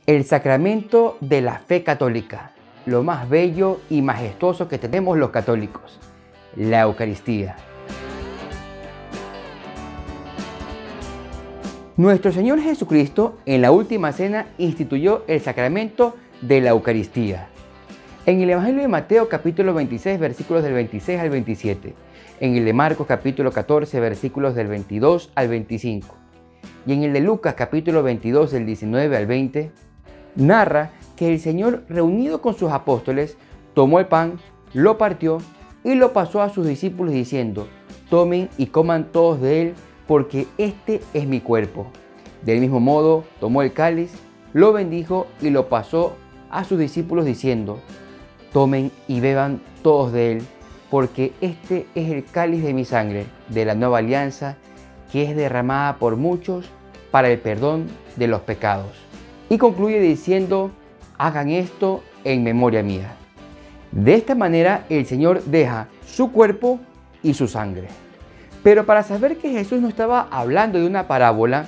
El sacramento de la fe católica, lo más bello y majestuoso que tenemos los católicos, la Eucaristía. Nuestro Señor Jesucristo en la última cena instituyó el sacramento de la Eucaristía. En el Evangelio de Mateo capítulo 26 versículos del 26 al 27, en el de Marcos capítulo 14 versículos del 22 al 25 y en el de Lucas capítulo 22 del 19 al 20, narra que el Señor, reunido con sus apóstoles, tomó el pan, lo partió y lo pasó a sus discípulos diciendo: tomen y coman todos de él, porque este es mi cuerpo. Del mismo modo, tomó el cáliz, lo bendijo y lo pasó a sus discípulos diciendo: tomen y beban todos de él, porque este es el cáliz de mi sangre, de la nueva alianza, que es derramada por muchos para el perdón de los pecados. Y concluye diciendo: hagan esto en memoria mía. De esta manera el Señor deja su cuerpo y su sangre. Pero para saber que Jesús no estaba hablando de una parábola,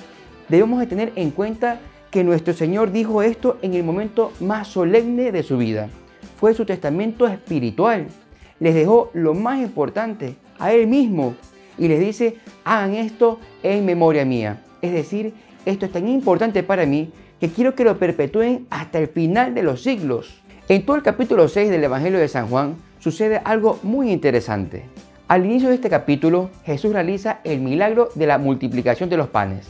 debemos de tener en cuenta que nuestro Señor dijo esto en el momento más solemne de su vida. Fue su testamento espiritual. Les dejó lo más importante, a Él mismo, y les dice: hagan esto en memoria mía. Es decir, esto es tan importante para mí que quiero que lo perpetúen hasta el final de los siglos. En todo el capítulo 6 del Evangelio de San Juan sucede algo muy interesante. Al inicio de este capítulo, Jesús realiza el milagro de la multiplicación de los panes.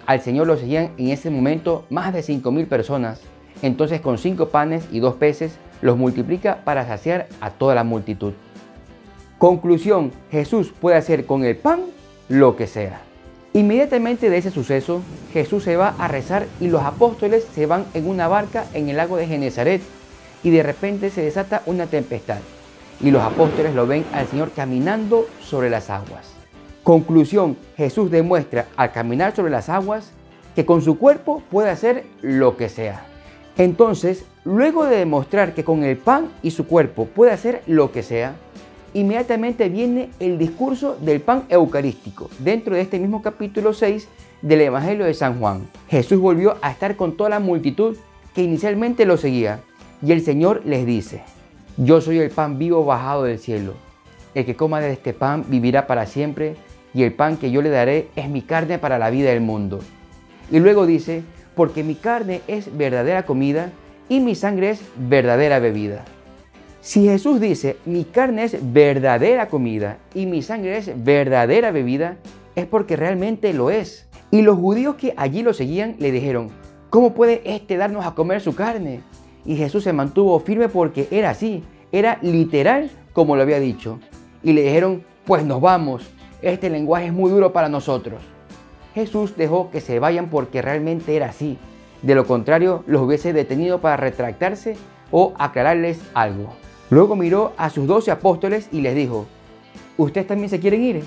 Al Señor lo seguían en ese momento más de 5.000 personas. Entonces, con 5 panes y 2 peces, los multiplica para saciar a toda la multitud. Conclusión: Jesús puede hacer con el pan lo que sea. Inmediatamente de ese suceso, Jesús se va a rezar y los apóstoles se van en una barca en el lago de Genesaret, y de repente se desata una tempestad y los apóstoles lo ven al Señor caminando sobre las aguas. Conclusión: Jesús demuestra al caminar sobre las aguas que con su cuerpo puede hacer lo que sea. Entonces, luego de demostrar que con el pan y su cuerpo puede hacer lo que sea, inmediatamente viene el discurso del pan eucarístico dentro de este mismo capítulo 6 del Evangelio de San Juan. Jesús volvió a estar con toda la multitud que inicialmente lo seguía, y el Señor les dice: yo soy el pan vivo bajado del cielo. El que coma de este pan vivirá para siempre, y el pan que yo le daré es mi carne para la vida del mundo. Y luego dice: porque mi carne es verdadera comida y mi sangre es verdadera bebida. Si Jesús dice: mi carne es verdadera comida y mi sangre es verdadera bebida, es porque realmente lo es. Y los judíos que allí lo seguían le dijeron: ¿cómo puede este darnos a comer su carne? Y Jesús se mantuvo firme porque era así, era literal como lo había dicho. Y le dijeron: pues nos vamos, este lenguaje es muy duro para nosotros. Jesús dejó que se vayan porque realmente era así. De lo contrario, los hubiese detenido para retractarse o aclararles algo. Luego miró a sus 12 apóstoles y les dijo: ¿ustedes también se quieren ir?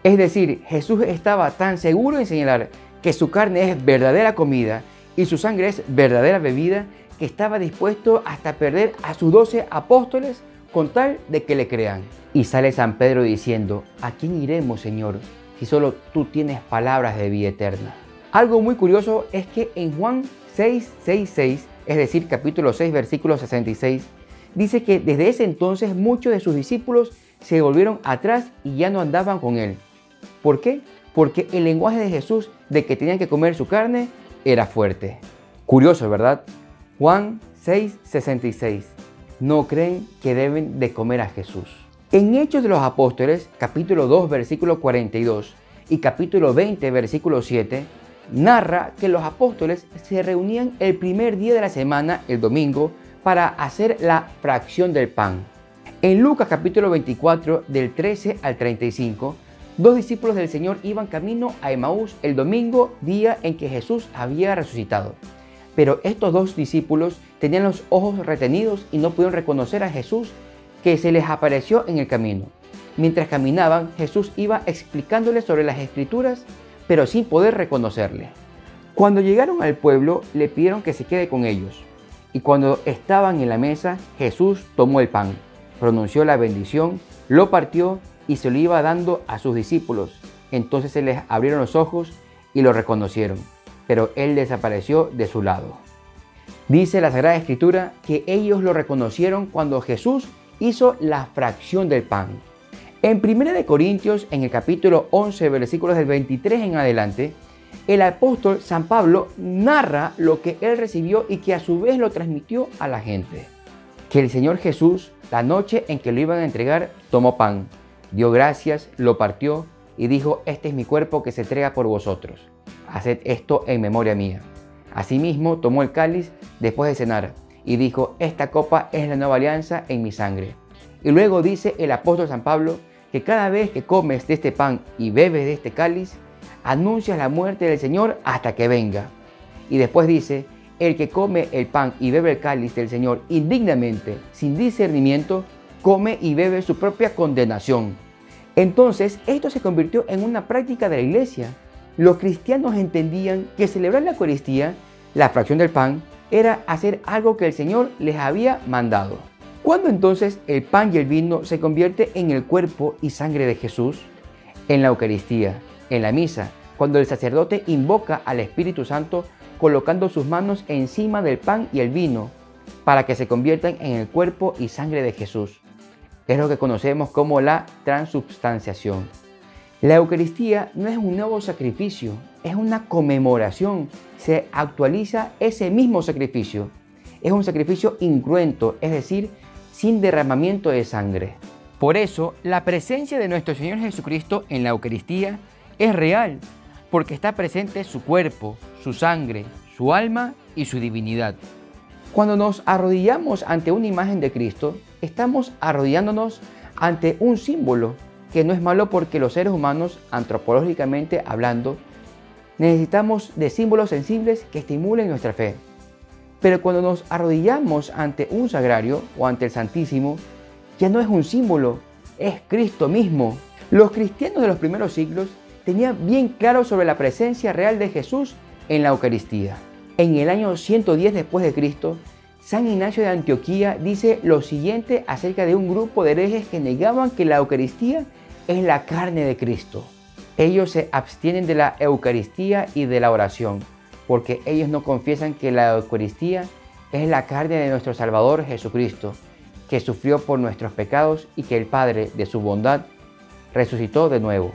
Es decir, Jesús estaba tan seguro en señalar que su carne es verdadera comida y su sangre es verdadera bebida, que estaba dispuesto hasta perder a sus 12 apóstoles con tal de que le crean. Y sale San Pedro diciendo: ¿a quién iremos, Señor, si solo tú tienes palabras de vida eterna? Algo muy curioso es que en Juan 6:6, es decir, capítulo 6, versículo 66, dice que desde ese entonces muchos de sus discípulos se volvieron atrás y ya no andaban con él. ¿Por qué? Porque el lenguaje de Jesús de que tenían que comer su carne era fuerte. Curioso, ¿verdad? Juan 6:66. No creen que deben de comer a Jesús. En Hechos de los Apóstoles, capítulo 2, versículo 42 y capítulo 20, versículo 7, narra que los apóstoles se reunían el primer día de la semana, el domingo, para hacer la fracción del pan. En Lucas capítulo 24, del 13 al 35, 2 discípulos del Señor iban camino a Emaús el domingo, día en que Jesús había resucitado. Pero estos 2 discípulos tenían los ojos retenidos y no pudieron reconocer a Jesús, que se les apareció en el camino. Mientras caminaban, Jesús iba explicándoles sobre las Escrituras, pero sin poder reconocerle. Cuando llegaron al pueblo, le pidieron que se quede con ellos. Y cuando estaban en la mesa, Jesús tomó el pan, pronunció la bendición, lo partió y se lo iba dando a sus discípulos. Entonces se les abrieron los ojos y lo reconocieron, pero él desapareció de su lado. Dice la Sagrada Escritura que ellos lo reconocieron cuando Jesús hizo la fracción del pan. En 1 Corintios, en el capítulo 11, versículos del 23 en adelante, el apóstol San Pablo narra lo que él recibió y que a su vez lo transmitió a la gente. Que el Señor Jesús, la noche en que lo iban a entregar, tomó pan, dio gracias, lo partió y dijo: este es mi cuerpo que se entrega por vosotros. Haced esto en memoria mía. Asimismo, tomó el cáliz después de cenar y dijo: esta copa es la nueva alianza en mi sangre. Y luego dice el apóstol San Pablo que cada vez que comes de este pan y bebes de este cáliz, anuncias la muerte del Señor hasta que venga. Y después dice: el que come el pan y bebe el cáliz del Señor indignamente, sin discernimiento, come y bebe su propia condenación. Entonces, esto se convirtió en una práctica de la iglesia. Los cristianos entendían que celebrar la Eucaristía, la fracción del pan, era hacer algo que el Señor les había mandado. ¿Cuándo entonces el pan y el vino se convierte en el cuerpo y sangre de Jesús? En la Eucaristía, en la misa, cuando el sacerdote invoca al Espíritu Santo colocando sus manos encima del pan y el vino para que se conviertan en el cuerpo y sangre de Jesús. Es lo que conocemos como la transubstanciación. La Eucaristía no es un nuevo sacrificio, es una conmemoración. Se actualiza ese mismo sacrificio. Es un sacrificio incruento, es decir, sin derramamiento de sangre. Por eso, la presencia de nuestro Señor Jesucristo en la Eucaristía es real, porque está presente su cuerpo, su sangre, su alma y su divinidad. Cuando nos arrodillamos ante una imagen de Cristo, estamos arrodillándonos ante un símbolo, que no es malo porque los seres humanos, antropológicamente hablando, necesitamos de símbolos sensibles que estimulen nuestra fe. Pero cuando nos arrodillamos ante un sagrario o ante el Santísimo, ya no es un símbolo, es Cristo mismo. Los cristianos de los primeros siglos tenían bien claro sobre la presencia real de Jesús en la Eucaristía. En el año 110 después de Cristo, San Ignacio de Antioquía dice lo siguiente acerca de un grupo de herejes que negaban que la Eucaristía es la carne de Cristo. Ellos se abstienen de la Eucaristía y de la oración, porque ellos no confiesan que la Eucaristía es la carne de nuestro Salvador Jesucristo, que sufrió por nuestros pecados y que el Padre, de su bondad, resucitó de nuevo.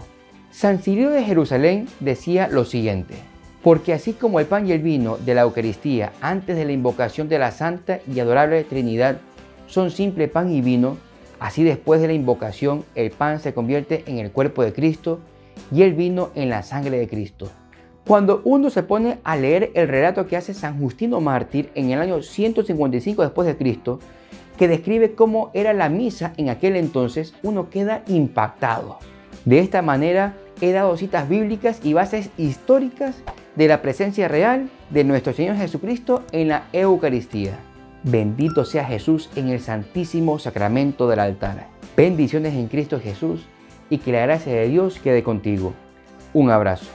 San Cirilo de Jerusalén decía lo siguiente: porque así como el pan y el vino de la Eucaristía antes de la invocación de la Santa y Adorable Trinidad son simple pan y vino, así después de la invocación el pan se convierte en el cuerpo de Cristo y el vino en la sangre de Cristo. Cuando uno se pone a leer el relato que hace San Justino Mártir en el año 155 después de Cristo, que describe cómo era la misa en aquel entonces, uno queda impactado. De esta manera he dado citas bíblicas y bases históricas de la presencia real de nuestro Señor Jesucristo en la Eucaristía. Bendito sea Jesús en el Santísimo Sacramento del altar. Bendiciones en Cristo Jesús y que la gracia de Dios quede contigo. Un abrazo.